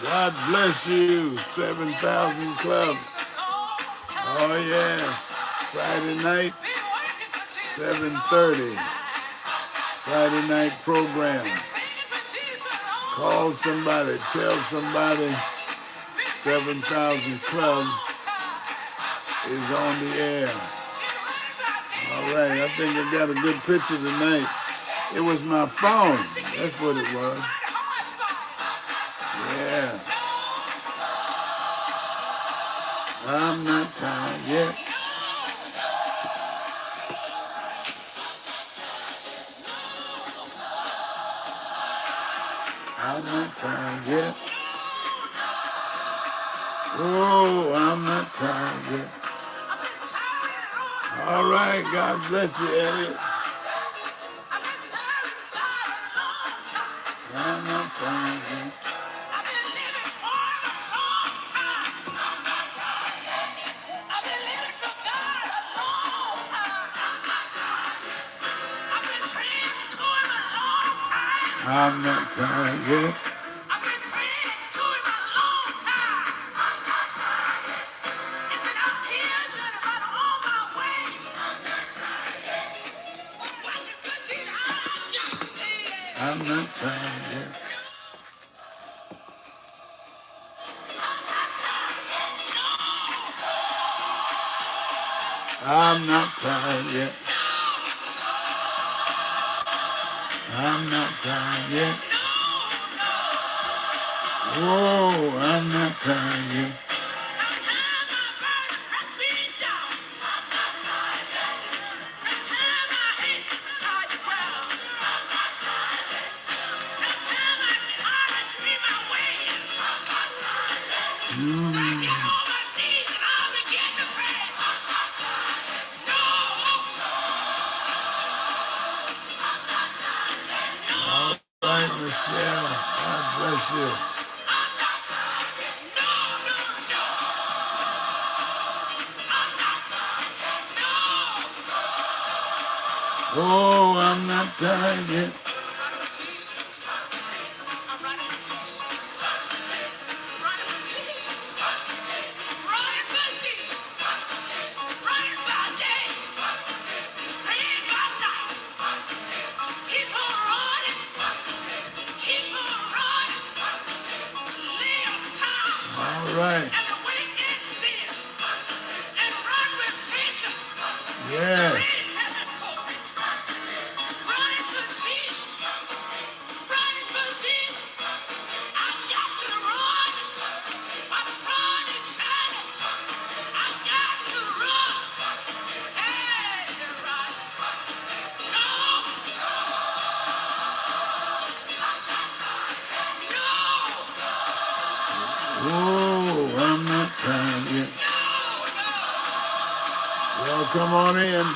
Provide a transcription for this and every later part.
God bless you, 7,000 Club. Oh yes, Friday night, 7:30. Friday night program. Call somebody, tell somebody 7,000 Club is on the air. All right, I think I got a good picture tonight. It was my phone. That's what it was. Yeah. I'm not tired yet. I'm not tired yet. Oh, I'm not tired yet. All right, God bless you, Elliot. I'm not tired yet. I'm not tired yet. I'm not tired yet. I'm not tired yet. I'm not tired yet. Whoa, I'm not tired yet. All right, Michelle. God bless you. Oh, I'm not tired yet. All right. Yes. Whoa, I'm not tired yet. Y'all come on in.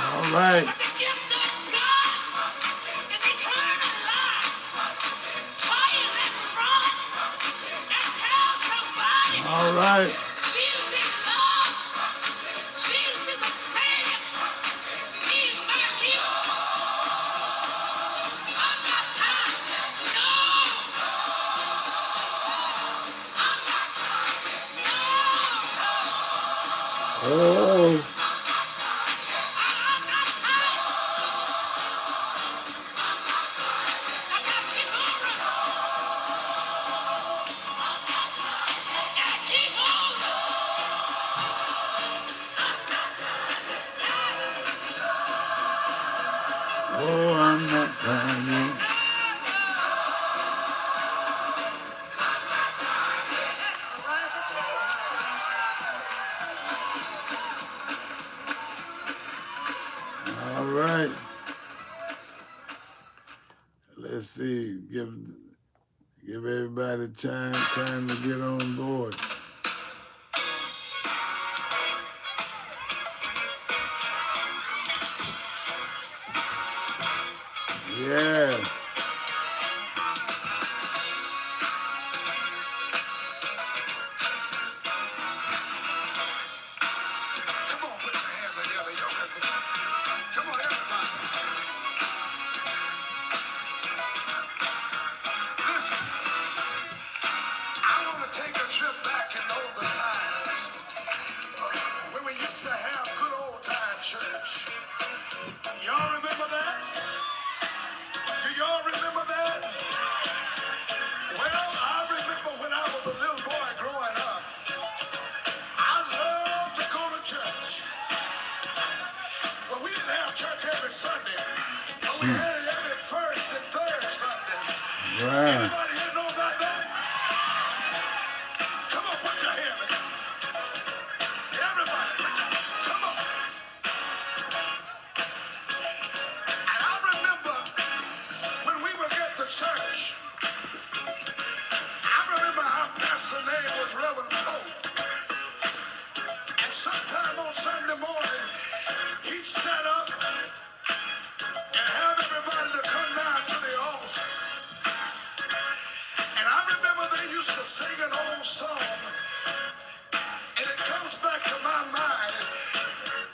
All right. All right. Oh. Oh, I'm not tired yet. let's see, give everybody time to get on board. Yeah. Come on, put your hands together, y'all. Come on, everybody. Listen, I want to take a trip back in older times when we used to have good old time church. Y'all remember that? Do y'all remember that? Well, I remember when I was a little boy growing up, I loved to go to church. Well, we didn't have church every Sunday, but we had it every first and third Sundays. Wow. Anybody here know about that? Come on, put your hand together. Everybody, come on. And I remember when we would get to church, I remember our pastor's name was Reverend Pope. And sometime on Sunday morning, he'd stand up and have everybody to come down to the altar. And I remember they used to sing an old song, and it comes back to my mind.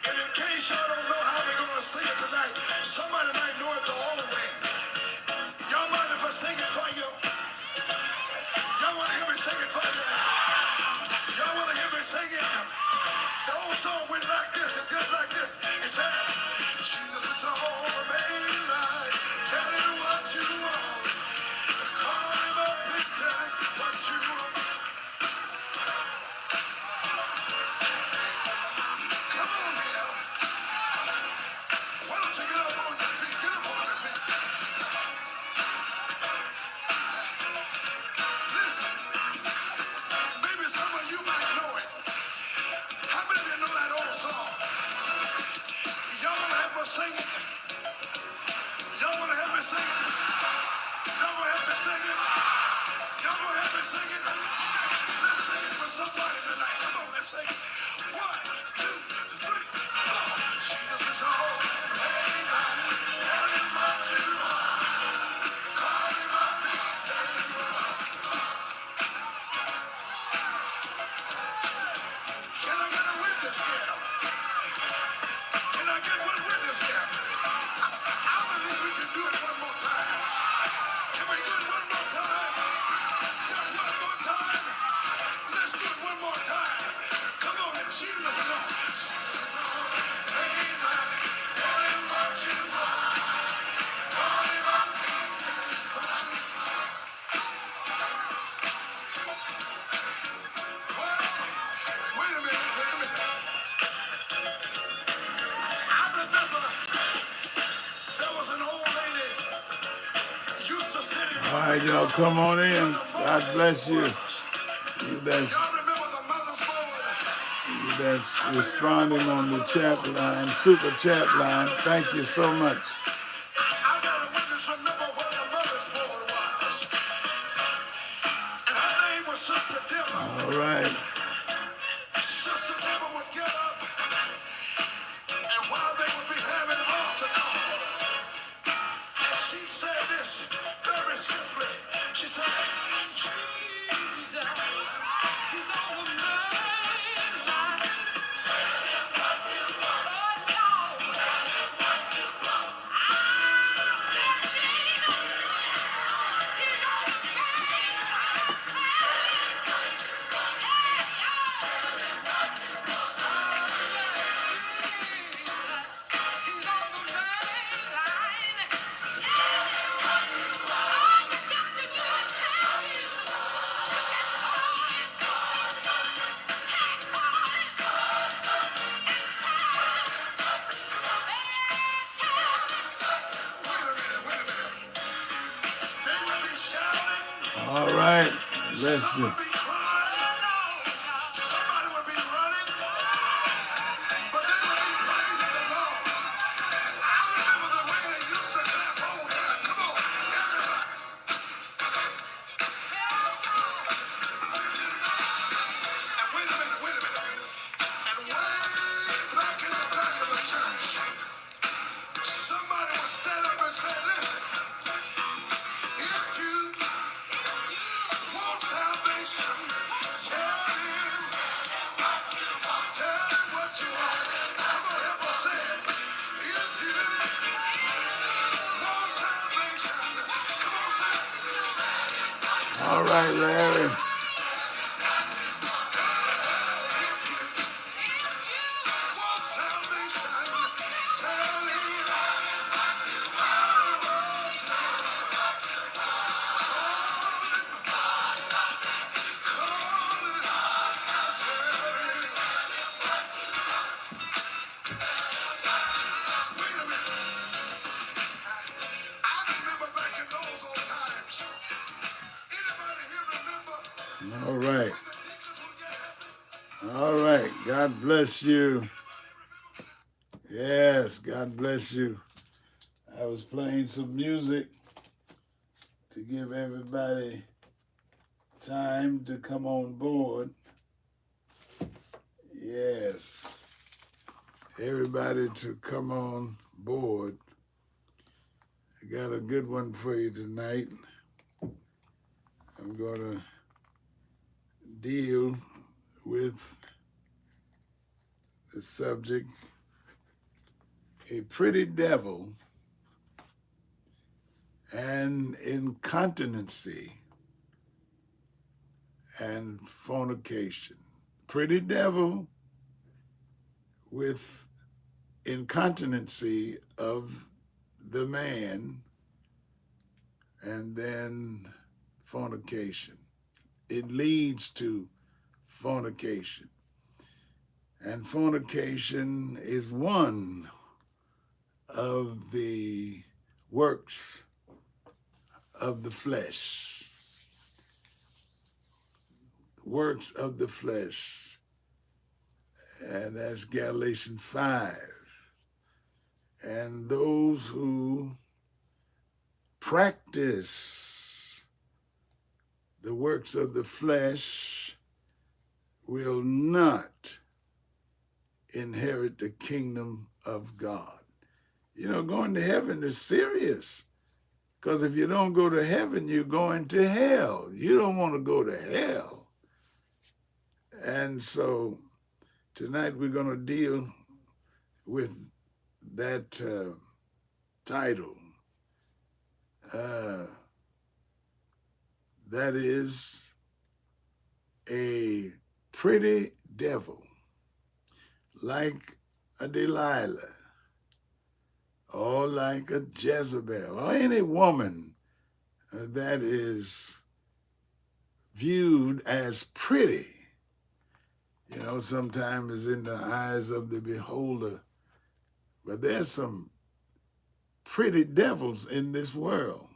And in case y'all don't know how we're going to sing it tonight, somebody might know it the old way. Y'all mind if I sing it for you? Y'all want to hear me sing it for you? Y'all want to hear me sing it? The old song went like this, and just like this. It said, Jesus is all the main line. Tell him what you want. Call him up and tell him what you want. Come on here. Why don't you get up on your feet? Get up on your feet. Listen, maybe some of you might know it. How many of you know that old song? Y'all want to help us sing it? Y'all want to help me sing it? Y'all want to help me sing it? Y'all want to help me sing it? Let's sing it for somebody tonight. Come on, let's sing it. 1, 2, 3, 4. Jesus is all. Amen. Tell him what you want. Call him up and tell him what. Can I get a witness here? Can I get one witness here? I believe we can do it one more time. Can we do it one more time? Just one more time. Let's do it one more time. Come on, Jesus is on. Jesus is on. Amen. Tell him what you want. Call him up. Well, wait a minute, wait a minute. I remember there was an old lady used to sit in All front right, of y'all, come on in. the God bless you. mother's You board. that's Y'all remember the mother's board? responding on the chat line, super chat line. Thank you so much. I got a witness remember where the mother's board was. And her name was Sister Dimmer. All right. Sister Dimmer would get up, and while they would be having altar call, and she said this very simply. She said, Jesus, he's on the main line. All right. Bless Some you. would be crying, somebody would be running, but they would be praising the Lord. I remember the way they used to clap all time. Come on, everybody. All right, Larry. All right. All right. God bless you. Yes, God bless you. I was playing some music to give everybody time to come on board. Yes. Everybody to come on board. I got a good one for you tonight. I'm going to deal with the subject, a pretty devil and incontinency and fornication. Pretty devil with incontinency of the man, and then fornication. It leads to fornication. And fornication is one of the works of the flesh. Works of the flesh. And that's Galatians 5. And those who practice the works of the flesh will not inherit the kingdom of God. You know, going to heaven is serious, because if you don't go to heaven, you're going to hell. You don't want to go to hell. And so tonight we're going to deal with that title. That is a pretty devil, like a Delilah, or like a Jezebel, or any woman that is viewed as pretty. You know, sometimes in the eyes of the beholder, but there's some pretty devils in this world.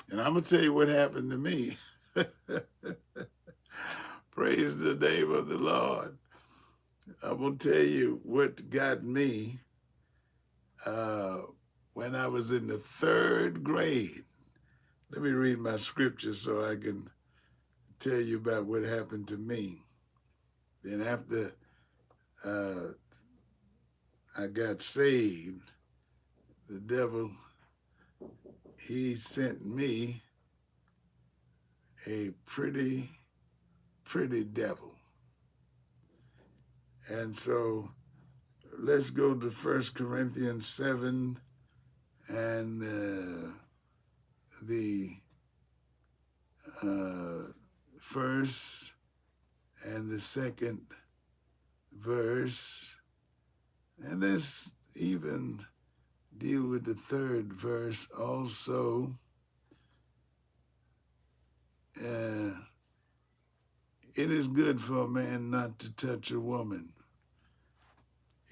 And I'm going to tell you what happened to me. Praise the name of the Lord. I'm going to tell you what got me when I was in the 3rd grade. Let me read my scripture so I can tell you about what happened to me. Then after I got saved, the devil, he sent me a pretty devil. And so let's go to 1 Corinthians 7 and the first and the 2nd verse. And let's even deal with the 3rd verse also. It is good for a man not to touch a woman.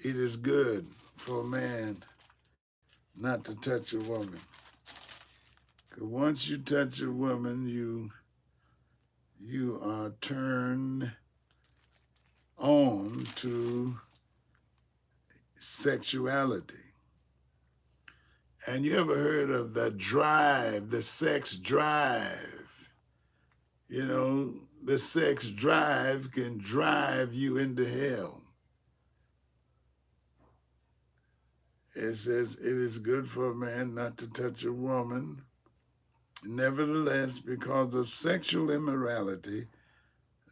It is good for a man not to touch a woman. Because once you touch a woman, you are turned on to sexuality. And you ever heard of the drive, the sex drive? You know, the sex drive can drive you into hell. It says, it is good for a man not to touch a woman. Nevertheless, because of sexual immorality,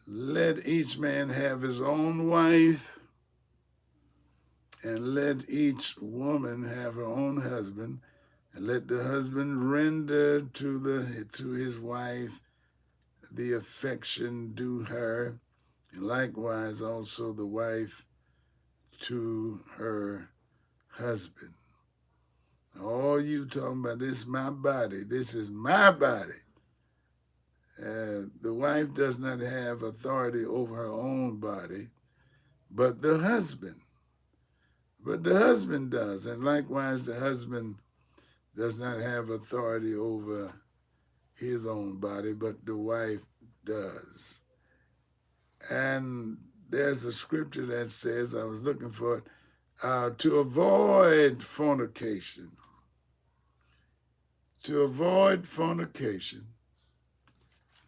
let each man have his own wife, and let each woman have her own husband, and let the husband render to his wife the affection due her, and likewise also the wife to her husband. All you talking about, this is my body, this is my body. The wife does not have authority over her own body, but the husband. But the husband does, and likewise the husband does not have authority over his own body, but the wife does. And there's a scripture that says, I was looking for it, to avoid fornication. To avoid fornication,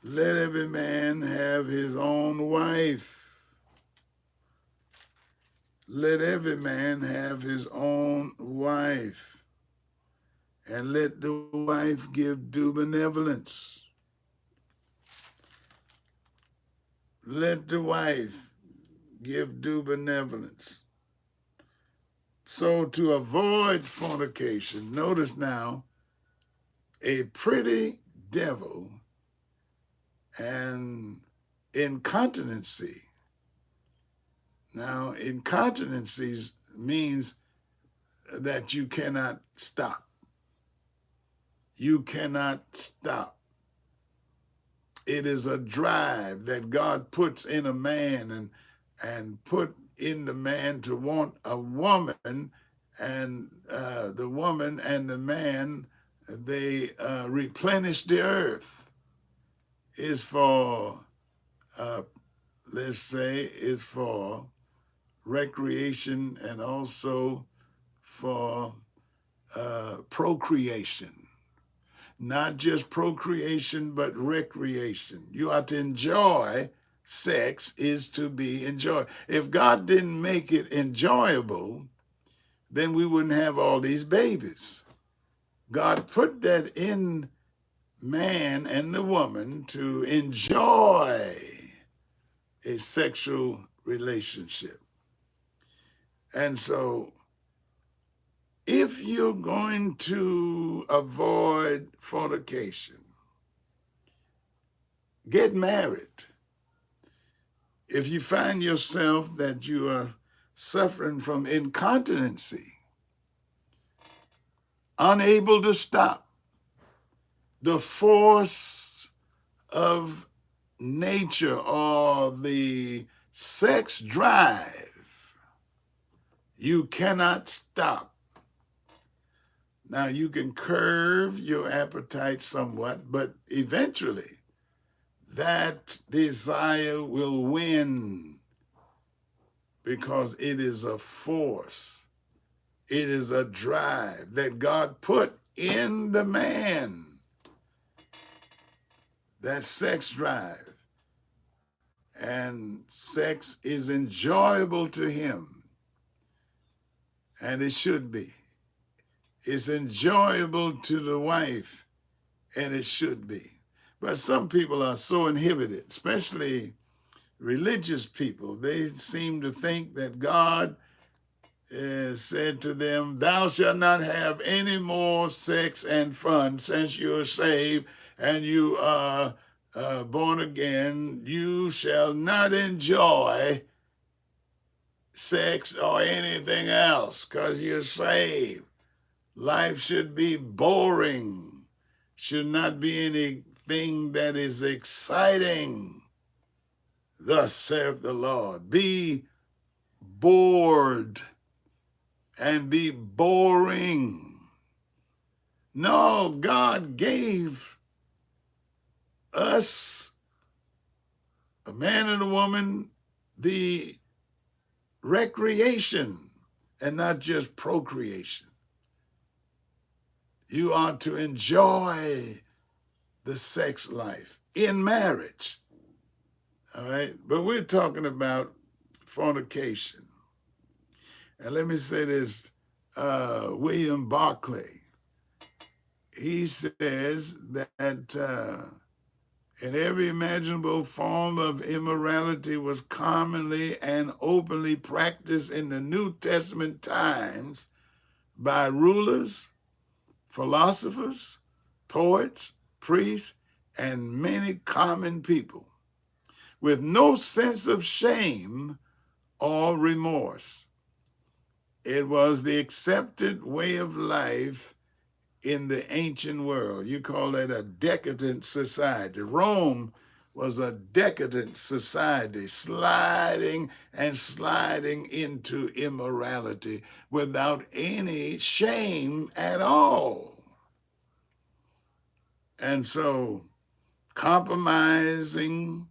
let every man have his own wife. Let every man have his own wife. And let the wife give due benevolence. Let the wife give due benevolence. So to avoid fornication, notice now, a pretty devil and incontinency. Now, incontinency means that you cannot stop. You cannot stop. It is a drive that God puts in a man and put in the man to want a woman, and the woman and the man, they replenish the earth. Is for, let's say, is for recreation and also for procreation. Not just procreation, but recreation. You are to enjoy. Sex is to be enjoyed. If God didn't make it enjoyable, then we wouldn't have all these babies. God put that in man and the woman to enjoy a sexual relationship. And so if you're going to avoid fornication, get married. If you find yourself that you are suffering from incontinency, unable to stop, the force of nature or the sex drive, you cannot stop. Now, you can curb your appetite somewhat, but eventually that desire will win because it is a force. It is a drive that God put in the man, that sex drive. And sex is enjoyable to him, and it should be. It's enjoyable to the wife, and it should be. But some people are so inhibited, especially religious people. They seem to think that God said to them, thou shalt not have any more sex and fun since you're saved and you are born again. You shall not enjoy sex or anything else because you're saved. Life should be boring, should not be anything that is exciting. Thus saith the Lord, be bored and be boring. No, God gave us, a man and a woman, the recreation and not just procreation. You are to enjoy the sex life in marriage. All right? But we're talking about fornication. And let me say this, William Barclay, he says that in every imaginable form of immorality was commonly and openly practiced in the New Testament times by rulers, philosophers, poets, priests, and many common people with no sense of shame or remorse. It was the accepted way of life in the ancient world. You call that a decadent society. Rome was a decadent society, sliding and sliding into immorality without any shame at all. And so compromising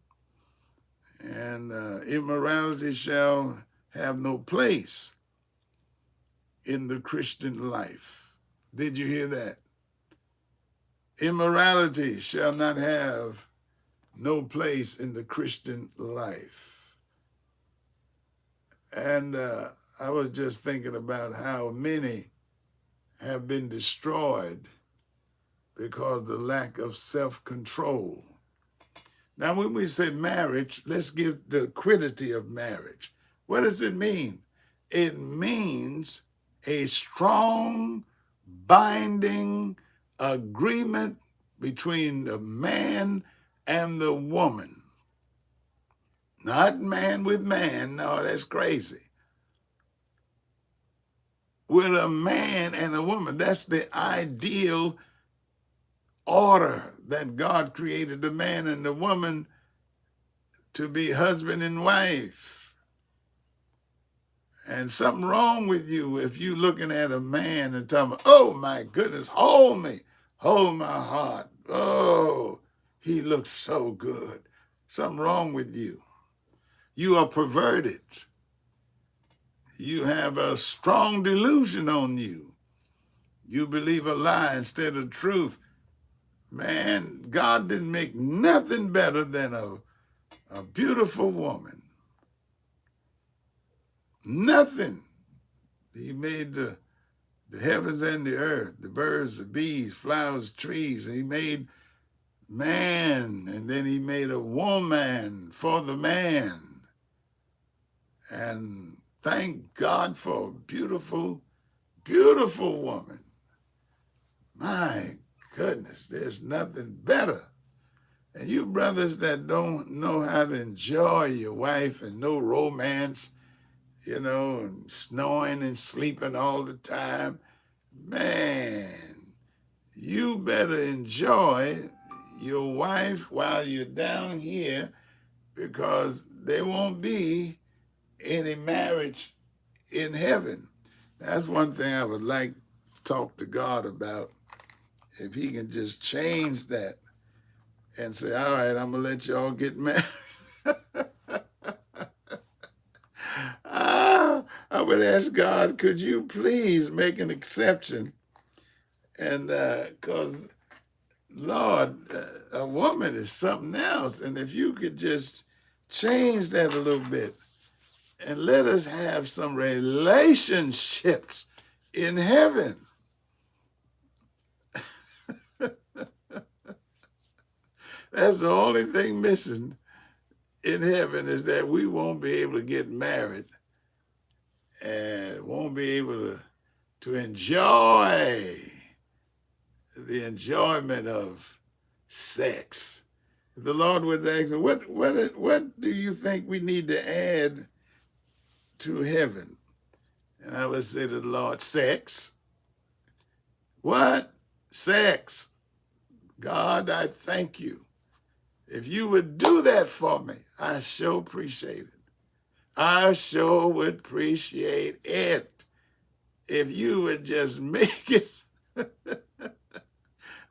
and immorality shall have no place in the Christian life. Did you hear that? Immorality shall not have no place in the Christian life. And I was just thinking about how many have been destroyed because of the lack of self-control. Now, when we say marriage, let's give the quiddity of marriage. What does it mean? It means a strong, binding agreement between the man and the woman. Not man with man. No, that's crazy. With a man and a woman. That's the ideal order that God created, the man and the woman to be husband and wife. And something wrong with you if you looking at a man and telling him, oh my goodness, hold me, hold my heart. Oh, he looks so good. Something wrong with you. You are perverted. You have a strong delusion on you. You believe a lie instead of truth. Man, God didn't make nothing better than a beautiful woman. Nothing. He made the heavens and the earth, the birds, the bees, flowers, trees. He made man, and then he made a woman for the man. And thank God for a beautiful, beautiful woman. My goodness, there's nothing better. And you brothers that don't know how to enjoy your wife and no romance, you know, and snoring and sleeping all the time, man, you better enjoy your wife while you're down here, because there won't be any marriage in heaven. That's one thing I would like to talk to God about. If he can just change that and say, all right, I'm going to let y'all get married. I would ask God, could you please make an exception? And because, Lord, a woman is something else. And if you could just change that a little bit and let us have some relationships in heaven. That's the only thing missing in heaven, is that we won't be able to get married and won't be able to enjoy the enjoyment of sex. If the Lord would ask me, what do you think we need to add to heaven? And I would say to the Lord, sex. What? Sex. God, I thank you. If you would do that for me, I sure appreciate it. I sure would appreciate it if you would just make it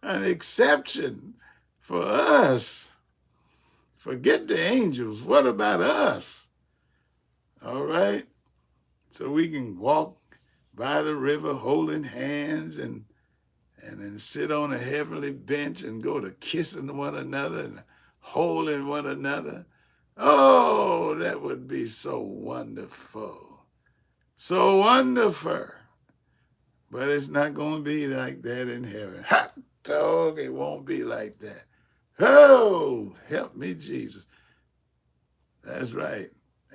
an exception for us. Forget the angels. What about us? All right? So we can walk by the river holding hands and then sit on a heavenly bench and go to kissing one another and holding one another. Oh, that would be so wonderful. So wonderful. But it's not going to be like that in heaven. Hot dog, it won't be like that. Oh, help me, Jesus. That's right.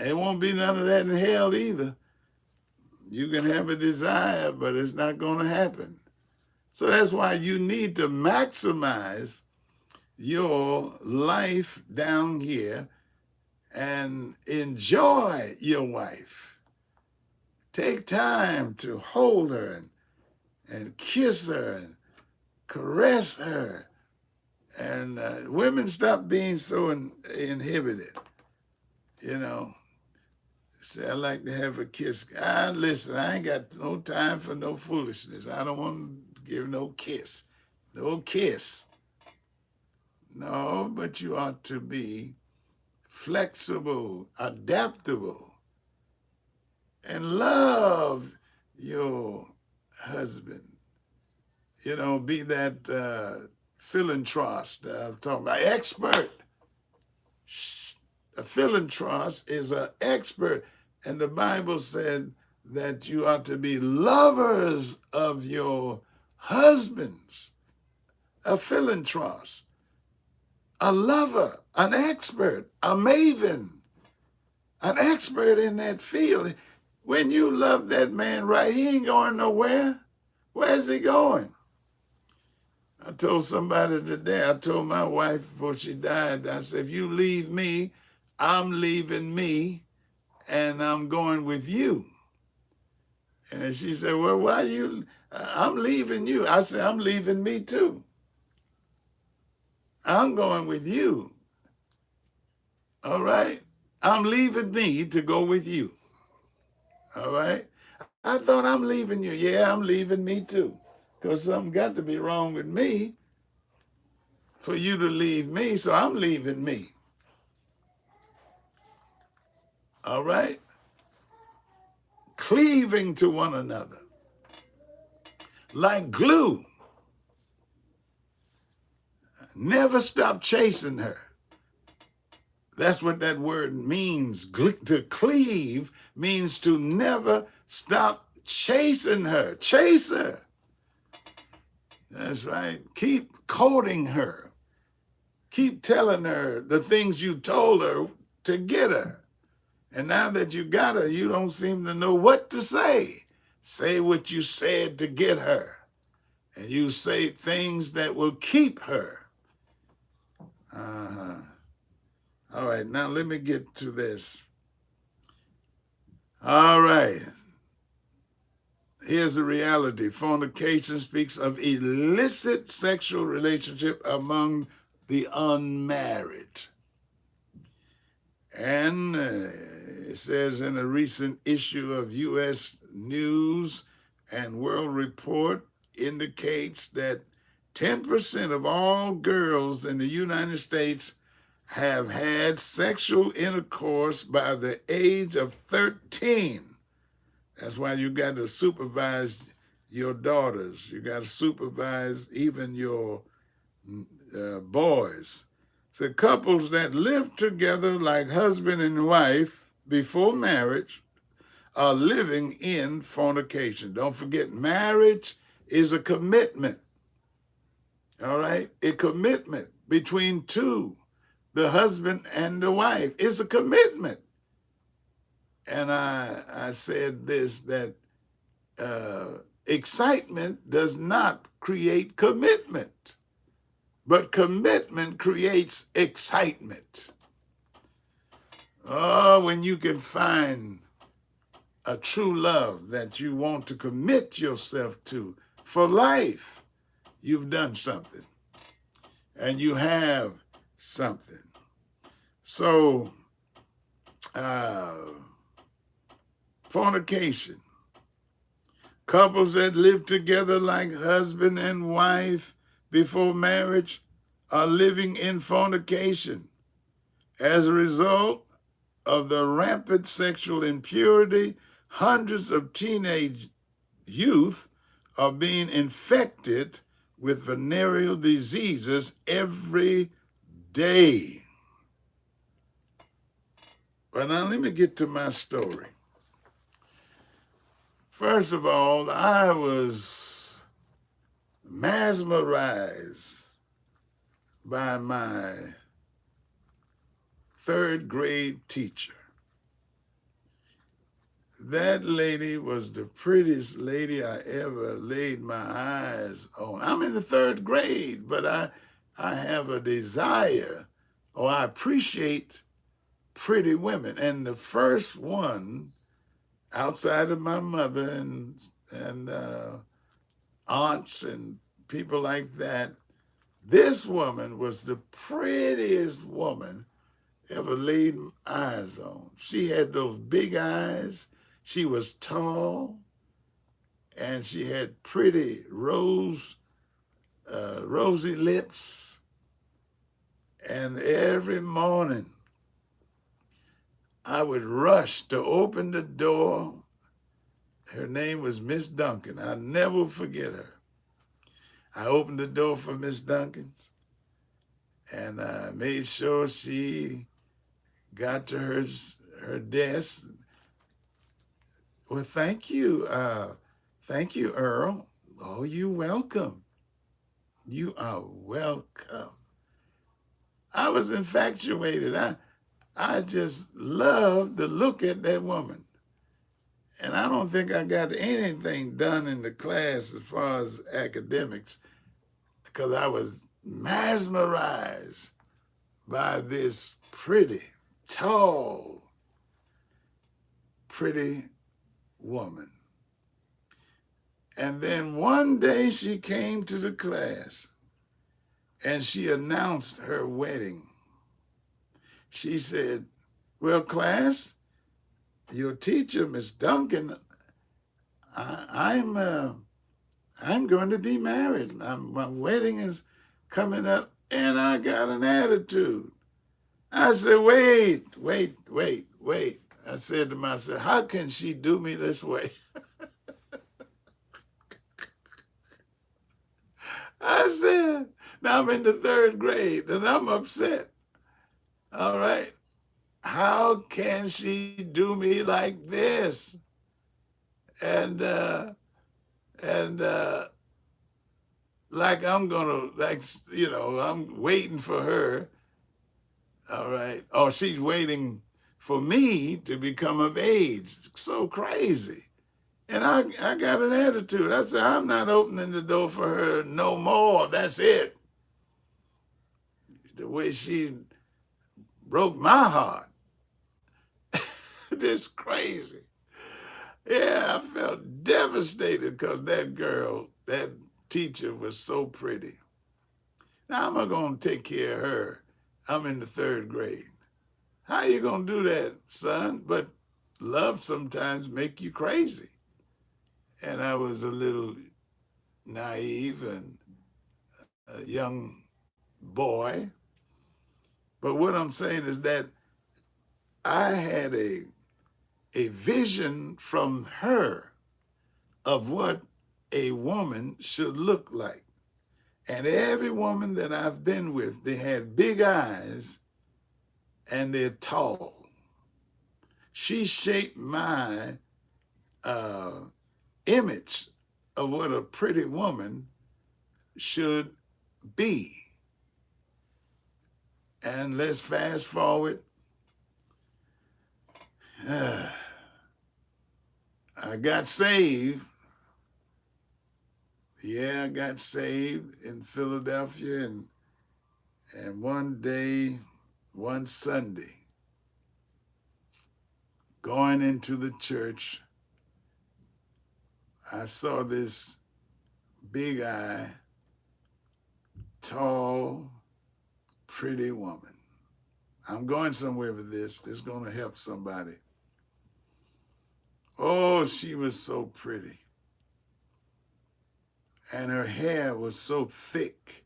It won't be none of that in hell either. You can have a desire, but it's not going to happen. So that's why you need to maximize your life down here and enjoy your wife. Take time to hold her and kiss her and caress her. And women stop being so inhibited. You know, say, I like to have a kiss. Listen, I ain't got no time for no foolishness. I don't want to give no kiss. No kiss. No, but you ought to be flexible, adaptable, and love your husband. You know, be that philanthropist I'm talking about, expert. A philanthropist is an expert, and the Bible said that you ought to be lovers of your husbands. A philanthropist, a lover, an expert, a maven, an expert in that field. When you love that man right, he ain't going nowhere. Where's he going? I told somebody today, I told my wife before she died, I said, if you leave me, I'm leaving me, and I'm going with you. And she said, well, why you, I'm leaving you. I said, I'm leaving me too. I'm going with you. All right? I'm leaving me to go with you. All right? I thought I'm leaving you. Yeah, I'm leaving me too. Because something got to be wrong with me for you to leave me, so I'm leaving me. All right? Cleaving to one another like glue. Never stop chasing her. That's what that word means. To cleave means to never stop chasing her. Chase her. That's right. Keep courting her. Keep telling her the things you told her to get her. And now that you got her, you don't seem to know what to say. Say what you said to get her. And you say things that will keep her. Uh-huh. All right, now let me get to this. All right. Here's the reality. Fornication speaks of illicit sexual relationship among the unmarried. And it says in a recent issue of U.S. News and World Report indicates that 10% of all girls in the United States have had sexual intercourse by the age of 13. That's why you got to supervise your daughters. You got to supervise even your boys. So couples that live together like husband and wife before marriage are living in fornication. Don't forget, marriage is a commitment. All right? A commitment between two, the husband and the wife. It's a commitment. And I said this, that excitement does not create commitment, but commitment creates excitement. Oh, when you can find a true love that you want to commit yourself to for life, you've done something and you have something. So, fornication. Couples that live together like husband and wife before marriage are living in fornication. As a result of the rampant sexual impurity, hundreds of teenage youth are being infected with venereal diseases every day. But now let me get to my story. First of all, I was mesmerized by my third grade teacher. That lady was the prettiest lady I ever laid my eyes on. I'm in the third grade, but I have a desire, or I appreciate pretty women. And the first one, outside of my mother and aunts and people like that, this woman was the prettiest woman ever laid eyes on. She had those big eyes. She was tall, and she had pretty rosy lips. And every morning, I would rush to open the door. Her name was Miss Duncan. I'll never forget her. I opened the door for Miss Duncan's, and I made sure she got to her desk. Well, thank you. Thank you, Earl. Oh, you're welcome. You are welcome. I was infatuated. I just loved the look at that woman. And I don't think I got anything done in the class as far as academics because I was mesmerized by this pretty, tall, pretty woman. And then one day she came to the class and she announced her wedding. She said, well, class, your teacher, Miss Duncan, I'm going to be married. My wedding is coming up, and I got an attitude. I said, wait. I said to myself, how can she do me this way? I said, now I'm in the third grade, and I'm upset. All right. How can she do me like this? And like I'm gonna, like, I'm waiting for her. All right. Oh, she's waiting for me to become of age. So crazy. And I got an attitude. I said, I'm not opening the door for her no more. That's it. The way she broke my heart. Just crazy. Yeah, I felt devastated because that girl, that teacher was so pretty. Now, how am I going to take care of her? I'm in the third grade. How you going to do that, son? But love sometimes make you crazy. And I was a little naive and a young boy. But what I'm saying is that I had a vision from her of what a woman should look like. And every woman that I've been with, they had big eyes and they're tall. She shaped my uh, image of what a pretty woman should be. And let's fast forward. I got saved. Yeah, I got saved in Philadelphia, and one day, one Sunday, going into the church, I saw this big eye, tall, pretty woman. I'm going somewhere with this. This is going to help somebody. Oh, she was so pretty. And her hair was so thick.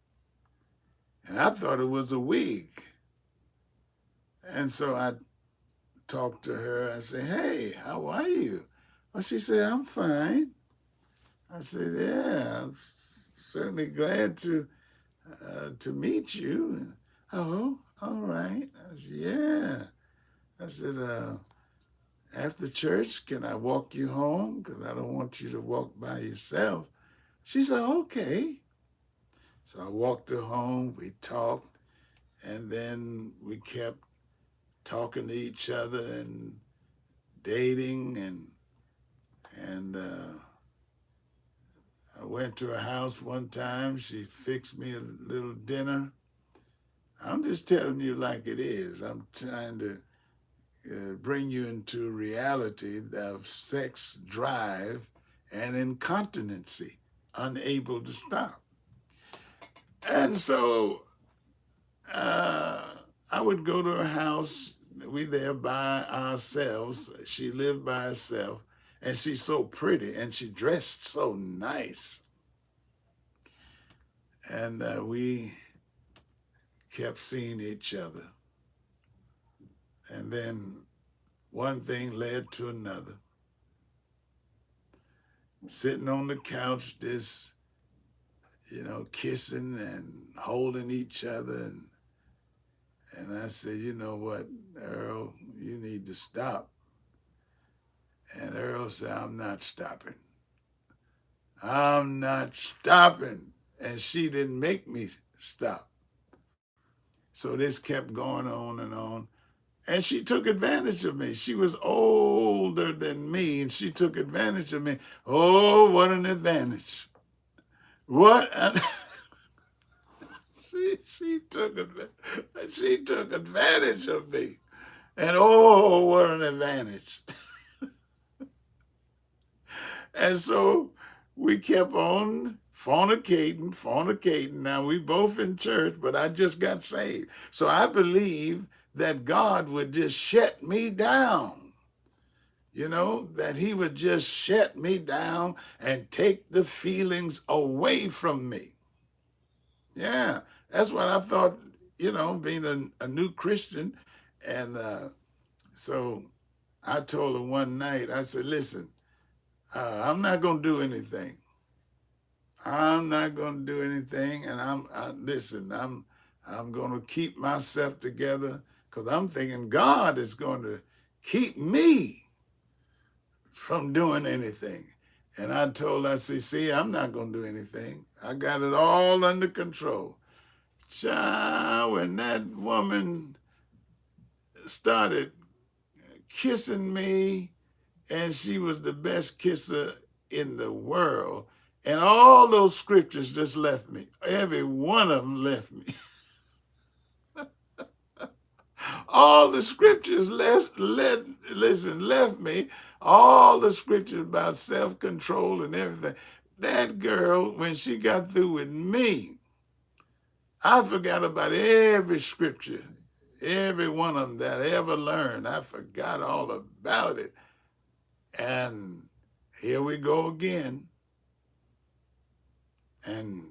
And I thought it was a wig. And so I talked to her. I said, hey, how are you? Well, she said, I'm fine. I said, yeah, I'm certainly glad to meet you. Oh, all right. I said, yeah. I said, after church, can I walk you home? Because I don't want you to walk by yourself. She said, okay. So I walked her home. We talked, and then we kept talking to each other and dating, and I went to her house one time. She fixed me a little dinner, I'm just telling you like it is. I'm trying to bring you into reality of sex drive and incontinency, unable to stop. And so uh, I would go to her house. We there by ourselves. She lived by herself, and she's so pretty, and she dressed so nice. And we kept seeing each other. And then one thing led to another. Sitting on the couch, just, kissing and holding each other. And I said, you know what, Earl, you need to stop. And Earl said, I'm not stopping. I'm not stopping. And she didn't make me stop. So this kept going on and on. And she took advantage of me. She was older than me, and she took advantage of me. Oh, what an advantage. What an she took advantage of me. And oh, what an advantage. And so we kept on fornicating. Now we both in church, but I just got saved. So I believe that God would just shut me down. That he would just shut me down and take the feelings away from me. Yeah, that's what I thought, being a new Christian. And so I told her one night, I said, listen, I'm not going to do anything. I'm not going to do anything. And I'm going to keep myself together because I'm thinking God is going to keep me from doing anything. And I told her, I said, see, I'm not going to do anything. I got it all under control. Child, when that woman started kissing me, and she was the best kisser in the world, and all those scriptures just left me. Every one of them left me. All the scriptures left me. All the scriptures about self-control and everything. That girl, when she got through with me, I forgot about every scripture, every one of them that I ever learned. I forgot all about it. And here we go again. And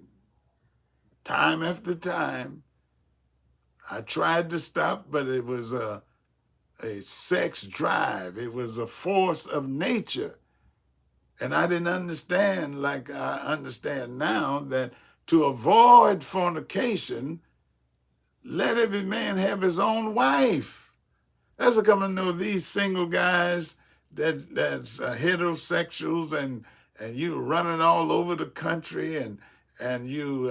time after time, I tried to stop, but it was a sex drive. It was a force of nature. And I didn't understand like I understand now that to avoid fornication, let every man have his own wife. That's how come I know these single guys that's heterosexuals and you running all over the country and you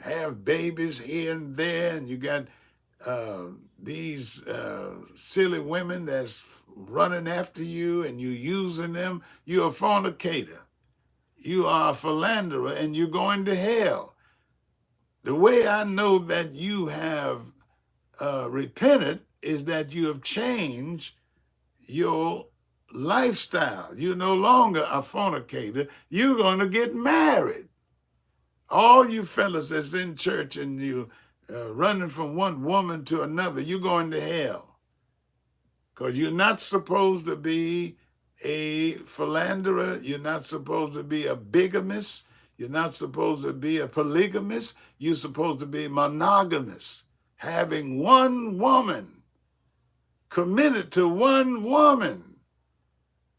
have babies here and there, and you got these silly women that's running after you and you using them. You're a fornicator. You are a philanderer, and you're going to hell. The way I know that you have repented is that you have changed your lifestyle. You're no longer a fornicator. You're going to get married. All you fellas that's in church and you running from one woman to another, you're going to hell. Because you're not supposed to be a philanderer. You're not supposed to be a bigamist. You're not supposed to be a polygamist. You're supposed to be monogamous, having one woman, committed to one woman.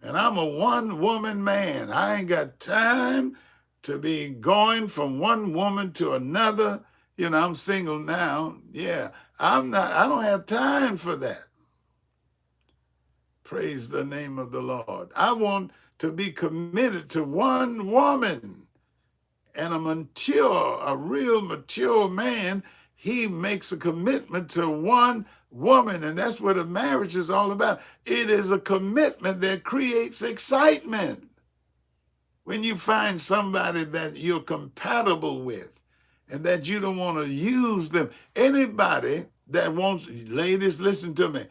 And I'm a one-woman man. I ain't got time to be going from one woman to another. I'm single now. Yeah, I don't have time for that. Praise the name of the Lord. I want to be committed to one woman. And a real mature man, he makes a commitment to one woman. And that's what a marriage is all about. It is a commitment that creates excitement. When you find somebody that you're compatible with and that you don't want to use them. Anybody that wants, ladies, listen to me.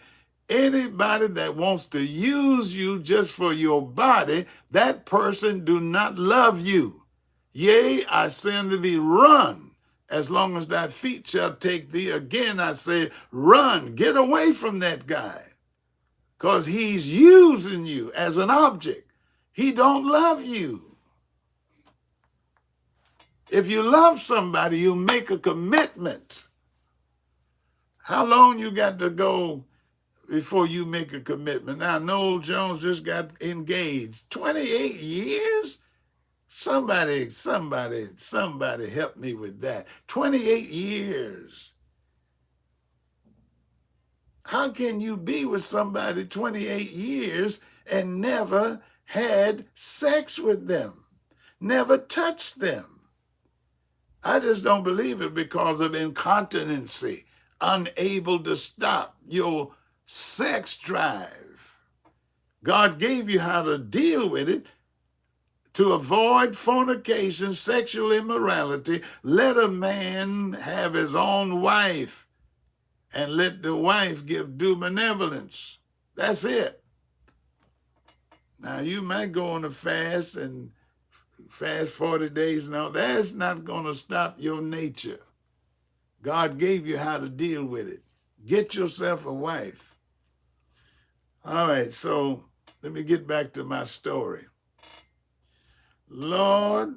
Anybody that wants to use you just for your body, that person do not love you. Yea, I say unto thee, run, as long as thy feet shall take thee. Again, I say, run, get away from that guy, because he's using you as an object. He don't love you. If you love somebody, you make a commitment. How long you got to go before you make a commitment? Now, Noel Jones just got engaged. 28 years? Somebody help me with that. 28 years. How can you be with somebody 28 years and never had sex with them, never touched them? I just don't believe it because of incontinency, unable to stop your sex drive. God gave you how to deal with it, to avoid fornication, sexual immorality. Let a man have his own wife, and let the wife give due benevolence. That's it. Now, you might go on a fast and fast 40 days and all. That's not going to stop your nature. God gave you how to deal with it. Get yourself a wife. All right, so let me get back to my story. Lord,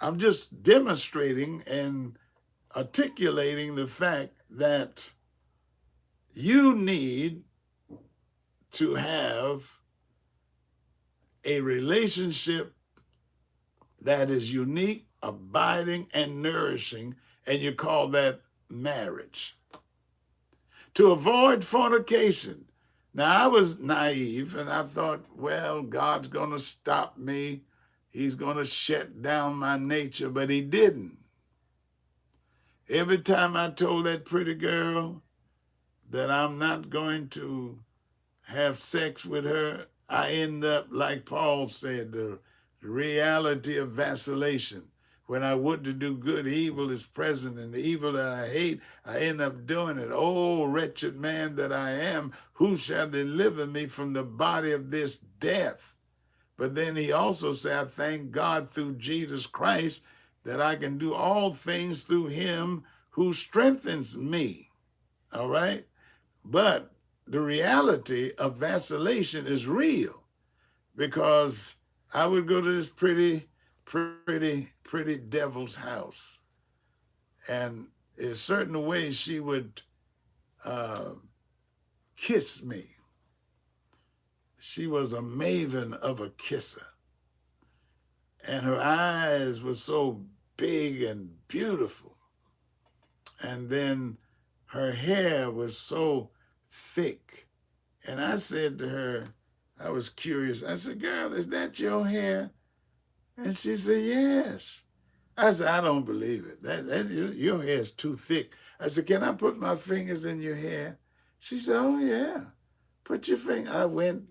I'm just demonstrating and articulating the fact that you need to have a relationship that is unique, abiding, and nourishing, and you call that marriage. To avoid fornication. Now, I was naive, and I thought, well, God's going to stop me. He's going to shut down my nature, but he didn't. Every time I told that pretty girl that I'm not going to have sex with her, I end up, like Paul said, the reality of vacillation. When I would to do good, evil is present, and the evil that I hate, I end up doing it. Oh, wretched man that I am, who shall deliver me from the body of this death? But then he also said, I thank God through Jesus Christ that I can do all things through him who strengthens me. All right? But the reality of vacillation is real, because I would go to this pretty devil's house, and in certain ways she would kiss me. She was a maven of a kisser, and her eyes were so big and beautiful, and then her hair was so thick. And I said to her, I was curious, I said, girl, is that your hair? And she said, yes. I said, I don't believe it. Your hair is too thick. I said, can I put my fingers in your hair? She said, oh, yeah. Put your finger. I went,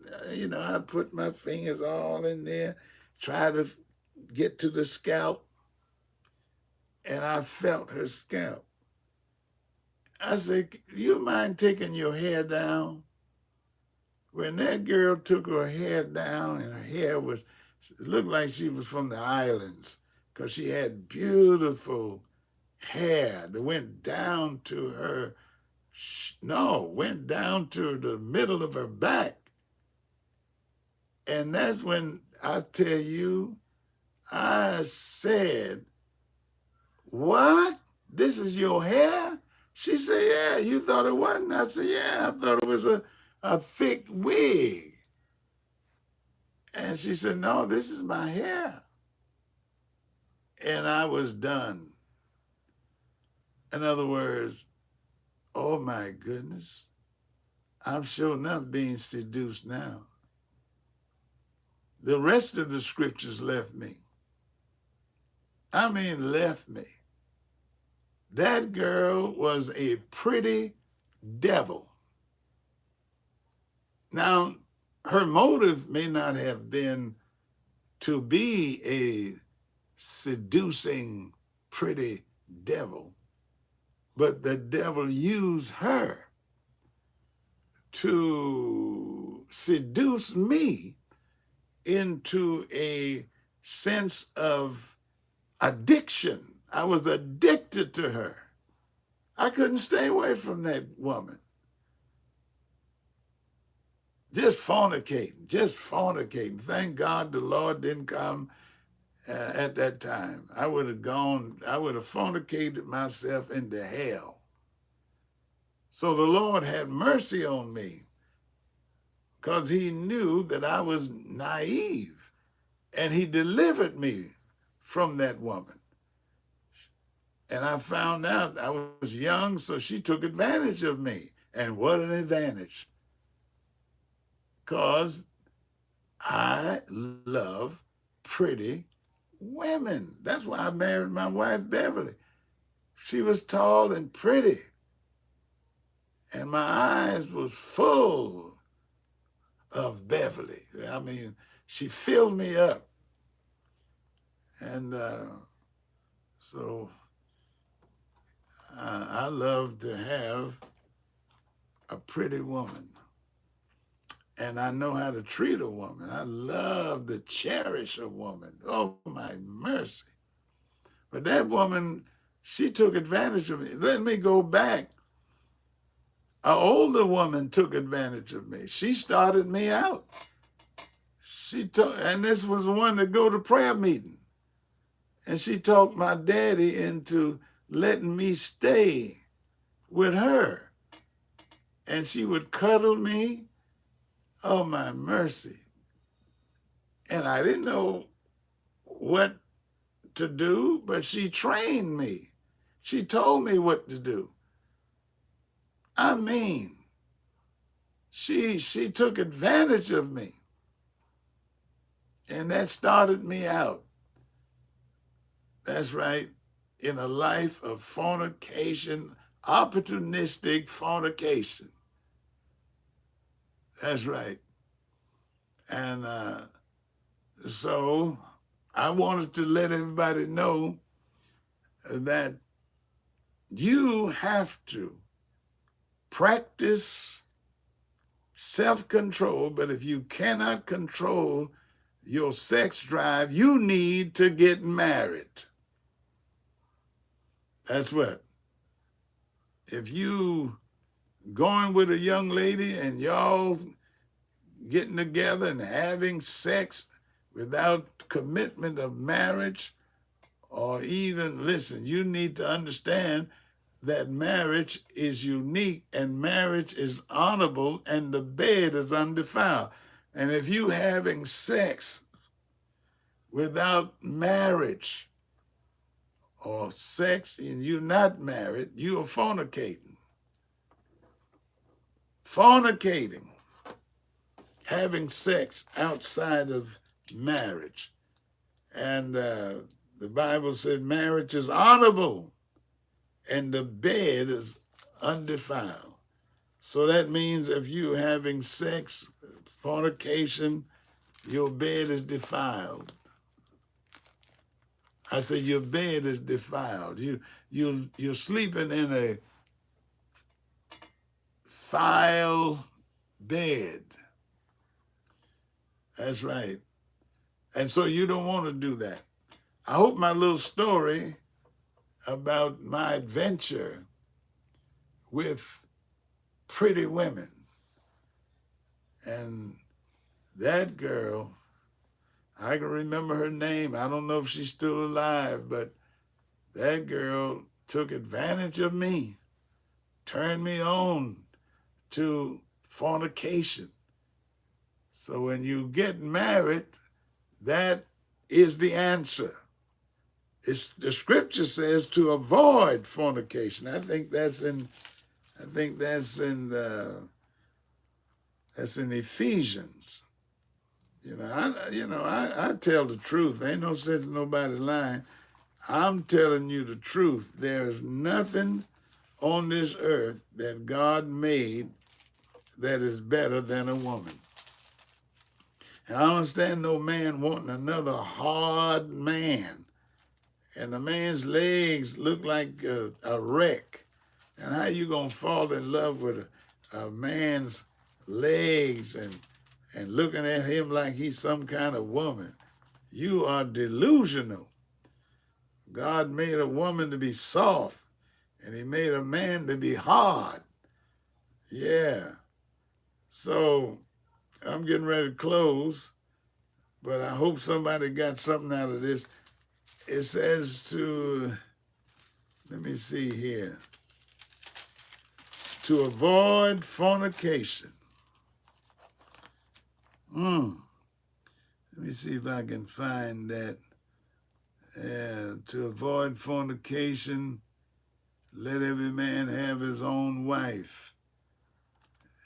I put my fingers all in there, tried to get to the scalp, and I felt her scalp. I said, you mind taking your hair down? When that girl took her hair down, and her hair it looked like she was from the islands, because she had beautiful hair that went down to went down to the middle of her back. And that's when I tell you, I said, what? This is your hair? She said, yeah. You thought it wasn't? I said, yeah, I thought it was a thick wig. And she said, no, this is my hair. And I was done. In other words, oh my goodness, I'm sure enough being seduced now. The rest of the scriptures left me. I mean, left me. That girl was a pretty devil. Now, her motive may not have been to be a seducing pretty devil, but the devil used her to seduce me into a sense of addiction. I was addicted to her. I couldn't stay away from that woman. Just fornicating. Thank God the Lord didn't come at that time. I would have fornicated myself into hell. So the Lord had mercy on me because he knew that I was naive, and he delivered me from that woman. And I found out I was young, so she took advantage of me. And what an advantage. Because I love pretty women. That's why I married my wife, Beverly. She was tall and pretty. And my eyes was full of Beverly. I mean, she filled me up. And so I love to have a pretty woman. And I know how to treat a woman. I love to cherish a woman. Oh, my mercy. But that woman, she took advantage of me. Let me go back. An older woman took advantage of me. She started me out. And this was the one to go to prayer meeting. And she talked my daddy into letting me stay with her. And she would cuddle me. Oh, my mercy. And I didn't know what to do, but she trained me. She told me what to do. I mean, she took advantage of me. And that started me out. That's right, in a life of fornication, opportunistic fornication. That's right. And so I wanted to let everybody know that you have to practice self-control, but if you cannot control your sex drive, you need to get married. That's what. If you going with a young lady and y'all getting together and having sex without commitment of marriage, or even, listen, you need to understand that marriage is unique and marriage is honorable and the bed is undefiled. And if you having sex without marriage or sex and you're not married, you are fornicating. Fornicating. Having sex outside of marriage. And the Bible said marriage is honorable and the bed is undefiled. So that means if you're having sex, fornication, your bed is defiled. I say your bed is defiled. You're sleeping in a foul bed. That's right. And so you don't want to do that. I hope my little story about my adventure with pretty women and that girl, I can remember her name. I don't know if she's still alive, but that girl took advantage of me, turned me on to fornication. So when you get married, that is the answer. The scripture says to avoid fornication. I think that's in Ephesians. I tell the truth. Ain't no sense in nobody lying. I'm telling you the truth. There is nothing on this earth that God made that is better than a woman. And I don't understand no man wanting another hard man. and the man's legs look like a wreck. And how you gonna fall in love with a man's legs and looking at him like he's some kind of woman? You are delusional. God made a woman to be soft, and he made a man to be hard. Yeah. So I'm getting ready to close, but I hope somebody got something out of this. It says to, let me see here, to avoid fornication. Let me see if I can find that. To avoid fornication, let every man have his own wife,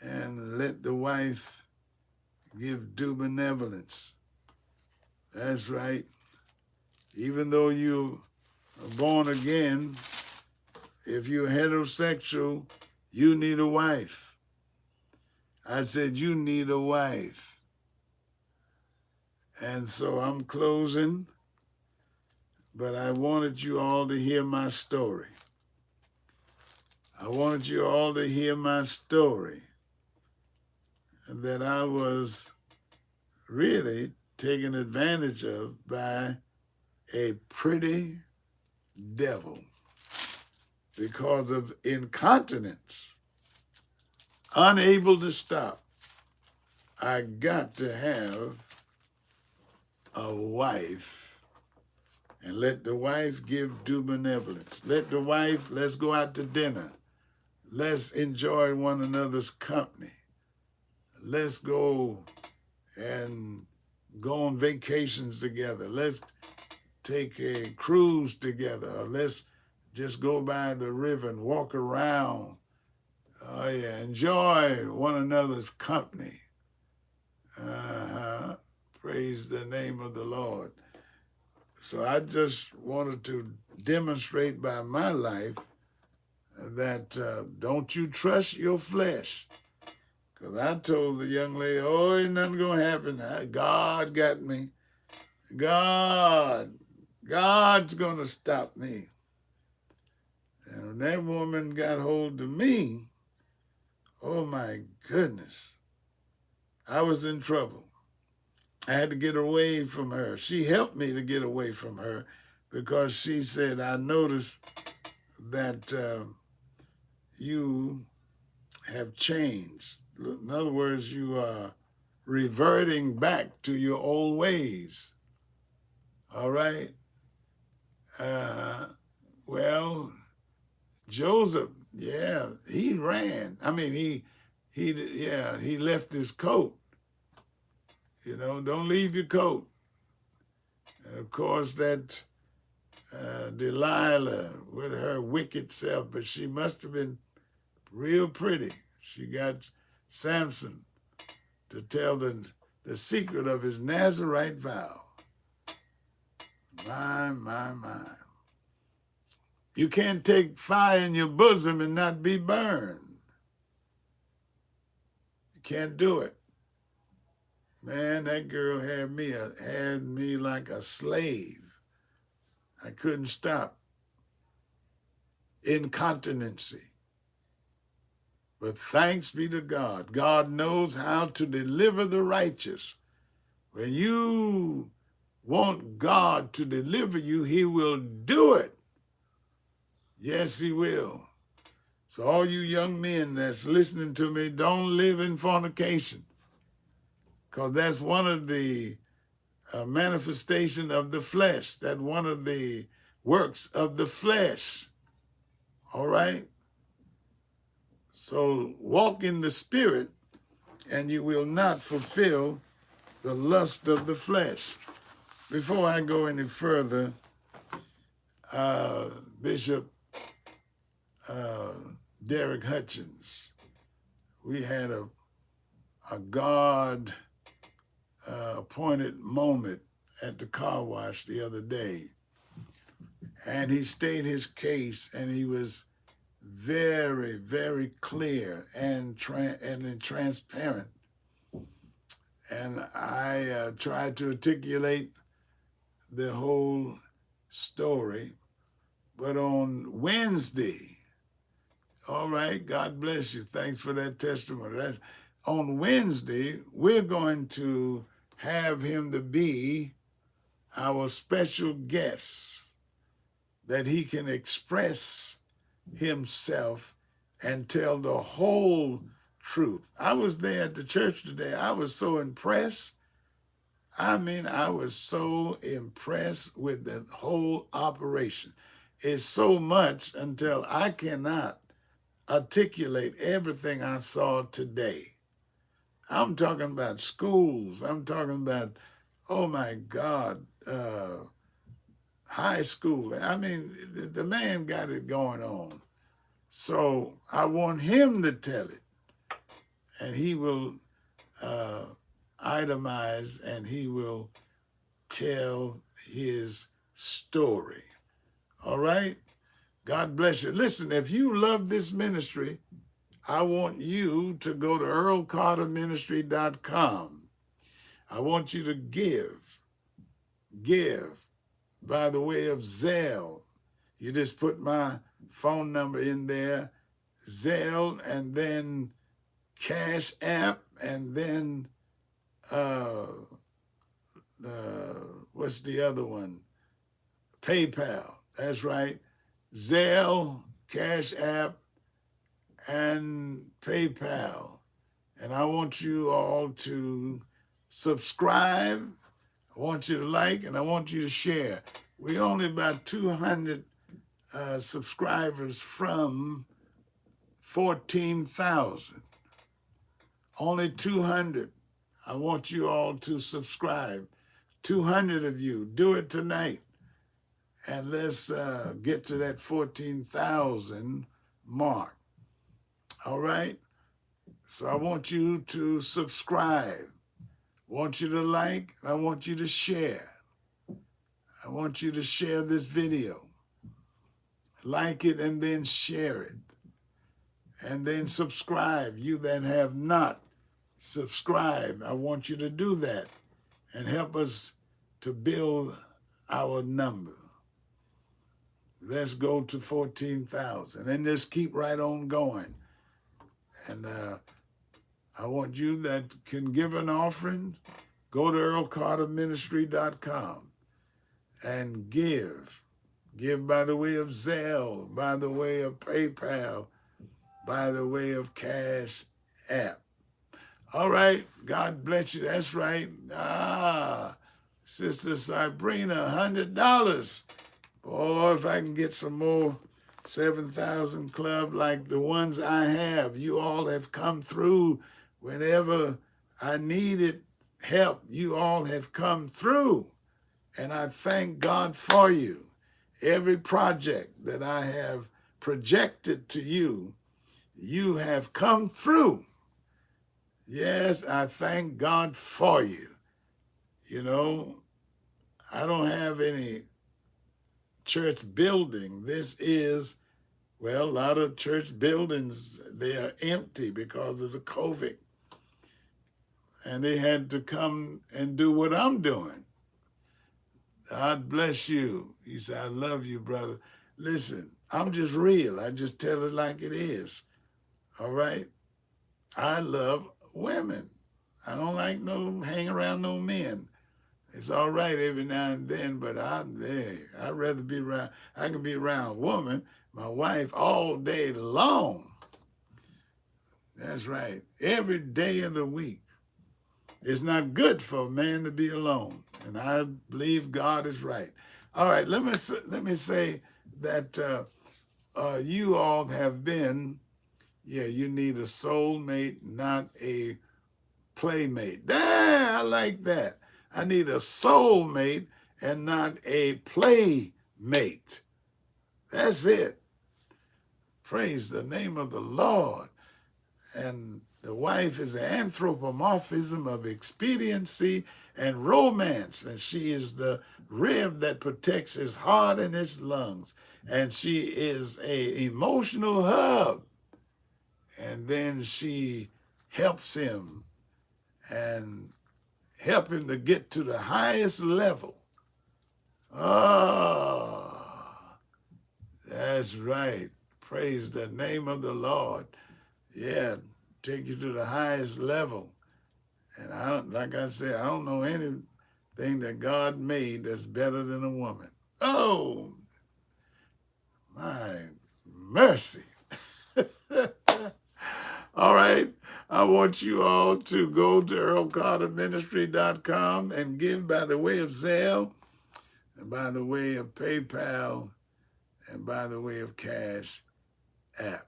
and let the wife give due benevolence. That's right. Even though you are born again, if you're heterosexual, you need a wife. I said you need a wife. And so I'm closing, but I wanted you all to hear my story. I wanted you all to hear my story, that I was really taken advantage of by a pretty devil because of incontinence, unable to stop. I got to have a wife, and let the wife give due benevolence. Let the wife, let's go out to dinner. Let's enjoy one another's company. Let's go and go on vacations together. Let's take a cruise together. Or let's just go by the river and walk around. Oh yeah, enjoy one another's company. Praise the name of the Lord. So I just wanted to demonstrate by my life that don't you trust your flesh. Because I told the young lady, oh, ain't nothing going to happen. God got me. God's going to stop me. And when that woman got hold of me, oh my goodness, I was in trouble. I had to get away from her. She helped me to get away from her because she said, I noticed that you have changed. In other words, you are reverting back to your old ways. All right? Well, Joseph, yeah, he ran. I mean, he left his coat. You know, don't leave your coat. And of course, that Delilah with her wicked self, but she must have been real pretty. She got Samson to tell the secret of his Nazarite vow. My. You can't take fire in your bosom and not be burned. You can't do it. Man, that girl had me like a slave. I couldn't stop. Incontinency. But thanks be to God. God knows how to deliver the righteous. When you want God to deliver you, he will do it. Yes, he will. So all you young men that's listening to me, don't live in fornication, because that's one of the manifestation of the flesh. That's one of the works of the flesh. All right? So walk in the Spirit, and you will not fulfill the lust of the flesh. Before I go any further, Bishop Derek Hutchins, we had a God appointed moment at the car wash the other day. And he stated his case, and he was very, very clear and transparent. And I tried to articulate the whole story. But on Wednesday, all right, God bless you. Thanks for that testimony. On Wednesday, we're going to have him to be our special guest, that he can express himself and tell the whole truth. I was there at the church today. I was so impressed. I mean, I was so impressed with the whole operation. It's so much until I cannot articulate everything I saw today. I'm talking about schools. I'm talking about, oh my God, high school. I mean, the man got it going on. So I want him to tell it, and he will itemize, and he will tell his story. All right? God bless you. Listen, if you love this ministry, I want you to go to earlcarterministry.com. I want you to give by the way of Zelle. You just put my phone number in there, Zelle, and then Cash App, and then what's the other one? PayPal. That's right. Zelle, Cash App, and PayPal. And I want you all to subscribe. I want you to like, and I want you to share. We're only about 200 subscribers from 14,000. Only 200. I want you all to subscribe. 200 of you. Do it tonight. And let's get to that 14,000 mark. All right? So I want you to subscribe. I want you to like. I want you to share. I want you to share this video. Like it and then share it. And then subscribe. You that have not subscribed, I want you to do that and help us to build our number. Let's go to 14,000 and just keep right on going. And I want you that can give an offering, go to earlcarterministry.com and give. Give by the way of Zelle, by the way of PayPal, by the way of Cash App. All right, God bless you. That's right. Sister Sabrina, $100. Boy, if I can get some more 7,000 club like the ones I have. You all have come through whenever I needed help. You all have come through, and I thank God for you. Every project that I have projected to you, you have come through. Yes, I thank God for you. You know, I don't have any church building. This is, well, a lot of church buildings, they are empty because of the COVID. And they had to come and do what I'm doing. God bless you. He said, I love you, brother. Listen, I'm just real. I just tell it like it is. All right? I love women. I don't like hang around no men. It's all right every now and then, but I'd rather be around. I can be around a woman, my wife, all day long. That's right. Every day of the week. It's not good for a man to be alone, and I believe God is right. All right, let me say that you all have been, you need a soulmate, not a playmate. I like that. I need a soulmate and not a playmate. That's it. Praise the name of the Lord. And the wife is an anthropomorphism of expediency and romance. And she is the rib that protects his heart and his lungs. And she is an emotional hub. And then she helps him and help him to get to the highest level Oh, that's right. Praise the name of the Lord. Yeah, take you to the highest level. And I don't, like I said, I don't know anything that God made that's better than a woman. Oh, my mercy. All right. I want you all to go to earlcarterministry.com and give by the way of Zelle and by the way of PayPal and by the way of Cash App.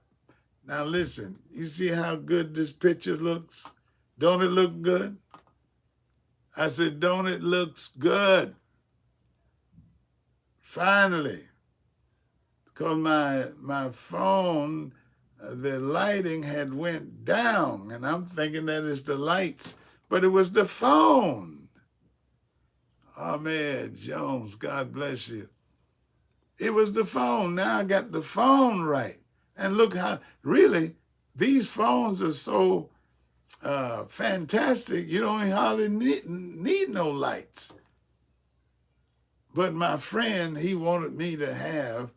Now listen, you see how good this picture looks? Don't it look good? I said, don't it looks good? Finally, because my phone, the lighting had went down, and I'm thinking that it's the lights, but it was the phone. Ahmed Jones, God bless you. It was the phone. Now I got the phone right. And look how, really, these phones are so fantastic, you don't hardly need no lights. But my friend, he wanted me to have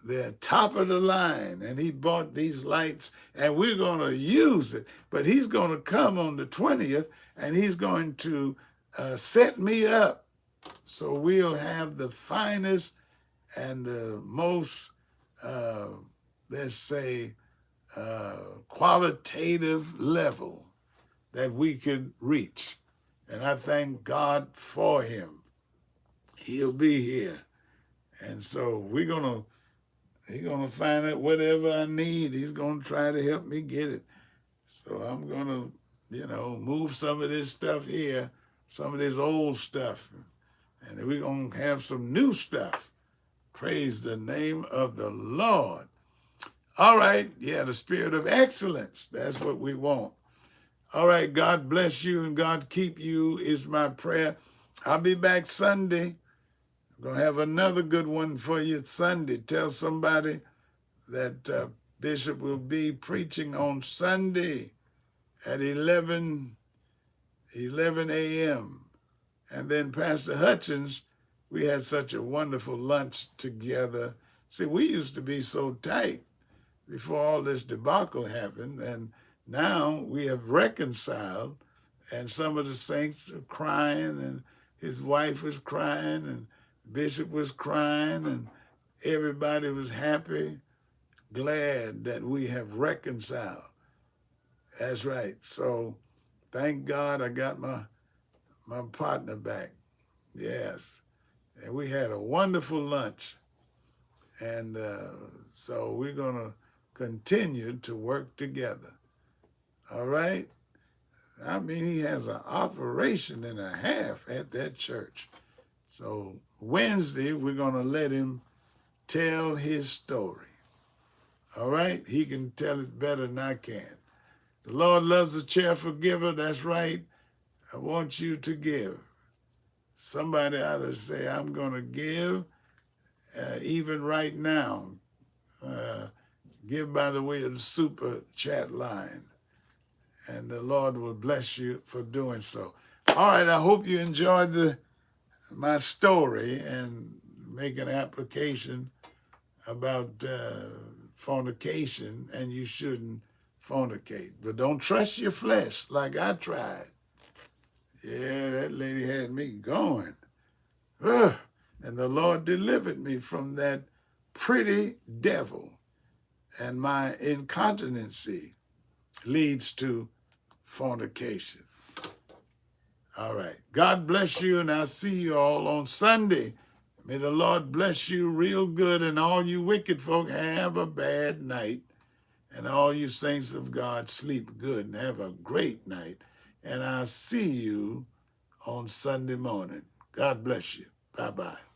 the top of the line, and he bought these lights, and we're going to use it. But he's going to come on the 20th, and he's going to set me up so we'll have the finest and the most, let's say, qualitative level that we could reach. And I thank God for him. He'll be here. And so he's gonna find out whatever I need. He's gonna try to help me get it. So I'm gonna, move some of this stuff here, some of this old stuff, and then we're gonna have some new stuff. Praise the name of the Lord. All right, yeah, the spirit of excellence. That's what we want. All right, God bless you and God keep you is my prayer. I'll be back Sunday. I'm going to have another good one for you Sunday. Tell somebody that Bishop will be preaching on Sunday at 11 a.m. And then Pastor Hutchins, we had such a wonderful lunch together. See, we used to be so tight before all this debacle happened, and now we have reconciled, and some of the saints are crying, and his wife was crying, and Bishop was crying, and everybody was happy, glad that we have reconciled. That's right. So thank God I got my partner back. Yes. And we had a wonderful lunch. And so we're going to continue to work together. All right? I mean, he has an operation and a half at that church. So Wednesday, we're going to let him tell his story. All right? He can tell it better than I can. The Lord loves a cheerful giver. That's right. I want you to give. Somebody ought to say, I'm going to give even right now. Give by the way of the super chat line. And the Lord will bless you for doing so. All right, I hope you enjoyed my story and make an application about fornication, and you shouldn't fornicate. But don't trust your flesh like I tried. Yeah, that lady had me going. Ugh. And the Lord delivered me from that pretty devil. And my incontinency leads to fornication. All right. God bless you, and I'll see you all on Sunday. May the Lord bless you real good, and all you wicked folk have a bad night. And all you saints of God sleep good and have a great night. And I'll see you on Sunday morning. God bless you. Bye-bye.